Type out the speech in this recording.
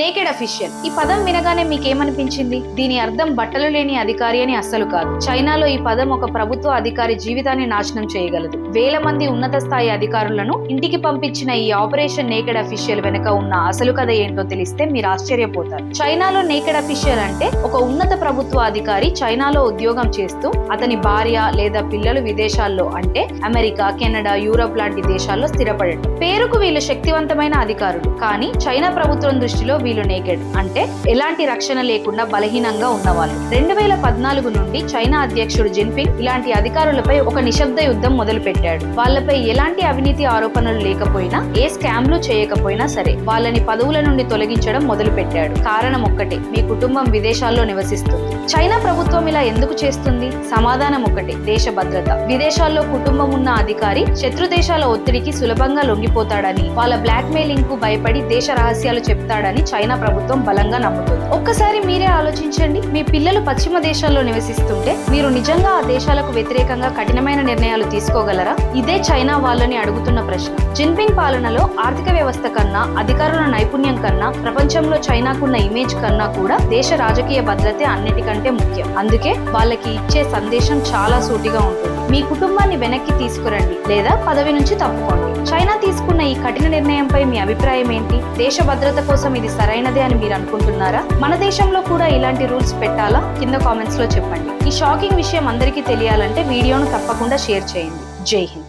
Naked official. ఈ పదం వినగానే మీకేమనిపించింది? దీని అర్థం బట్టలు లేని అధికారి అని అస్సలు కాదు. చైనాలో ఈ పదం ఒక ప్రభుత్వ అధికారి జీవితాన్ని నాశనం చేయగలదు. వేల మంది ఉన్నత స్థాయి అధికారులను ఇంటికి పంపించిన ఈ ఆపరేషన్ నేకెడ్ అఫీషియల్ వెనుక ఉన్న అసలు కథ ఏంటో తెలిస్తే మీరు ఆశ్చర్యపోతారు. చైనాలో నేకెడ్ అఫీషియల్ అంటే ఒక ఉన్నత ప్రభుత్వ అధికారి చైనాలో ఉద్యోగం చేస్తూ అతని భార్య లేదా పిల్లలు విదేశాల్లో అంటే అమెరికా, కెనడా, యూరప్ లాంటి దేశాల్లో స్థిరపడటం. పేరుకు వీళ్ళు శక్తివంతమైన అధికారులు, కానీ చైనా ప్రభుత్వం దృష్టిలో వీళ్ళు నేకెడ్ అంటే ఎలాంటి రక్షణ లేకుండా బలహీనంగా ఉన్నవాళ్ళు. 2014 నుండి చైనా అధ్యక్షుడు జిన్పింగ్ ఇలాంటి అధికారులపై ఒక నిశ్శబ్ద యుద్ధం మొదలు పెట్టాడు. వాళ్ళపై ఎలాంటి అవినీతి ఆరోపణలు లేకపోయినా, ఏ స్కామ్లు చేయకపోయినా సరే వాళ్ళని పదవుల నుండి తొలగించడం మొదలు పెట్టాడు. కారణం ఒక్కటే, మీ కుటుంబం విదేశాల్లో నివసిస్తుంది. చైనా ప్రభుత్వం ఇలా ఎందుకు చేస్తుంది? సమాధానం ఒకటే, దేశ భద్రత. విదేశాల్లో కుటుంబం ఉన్న అధికారి శత్రు దేశాల ఒత్తిడికి సులభంగా లొంగిపోతాడని, వాళ్ళ బ్లాక్ మెయిలింగ్ కు భయపడి దేశ రహస్యాలు చెప్తాడని చైనా ప్రభుత్వం బలంగా నమ్ముతుంది. ఒక్కసారి మీరే ఆలోచించండి, మీ పిల్లలు పశ్చిమ దేశాల్లో నివసిస్తుంటే మీరు నిజంగా ఆ దేశాలకు వ్యతిరేకంగా కఠినమైన నిర్ణయాలు తీసుకోగలరా? ఇదే చైనా వాళ్ళని అడుగుతున్న ప్రశ్న. జిన్పింగ్ పాలనలో ఆర్థిక వ్యవస్థ కన్నా, అధికారుల నైపుణ్యం కన్నా, ప్రపంచంలో చైనాకున్న ఇమేజ్ కన్నా కూడా దేశ రాజకీయ భద్రతే అన్నిటికంటే ముఖ్యం. అందుకే వాళ్ళకి ఇచ్చే సందేశం చాలా సూటిగా ఉంటుంది. మీ కుటుంబాన్ని వెనక్కి తీసుకురండి లేదా పదవి నుంచి తప్పుకోండి. చైనా తీసుకున్న ఈ కఠిన నిర్ణయంపై మీ అభిప్రాయం ఏంటి? దేశ భద్రత కోసం ఇది సరైనదే అని మీరు అనుకుంటున్నారా? మన దేశంలో కూడా ఇలాంటి రూల్స్ పెట్టాలా? కింద కామెంట్స్ లో చెప్పండి. ఈ షాకింగ్ విషయం అందరికీ తెలియాలంటే వీడియోను తప్పకుండా షేర్ చేయండి. జై హింద్.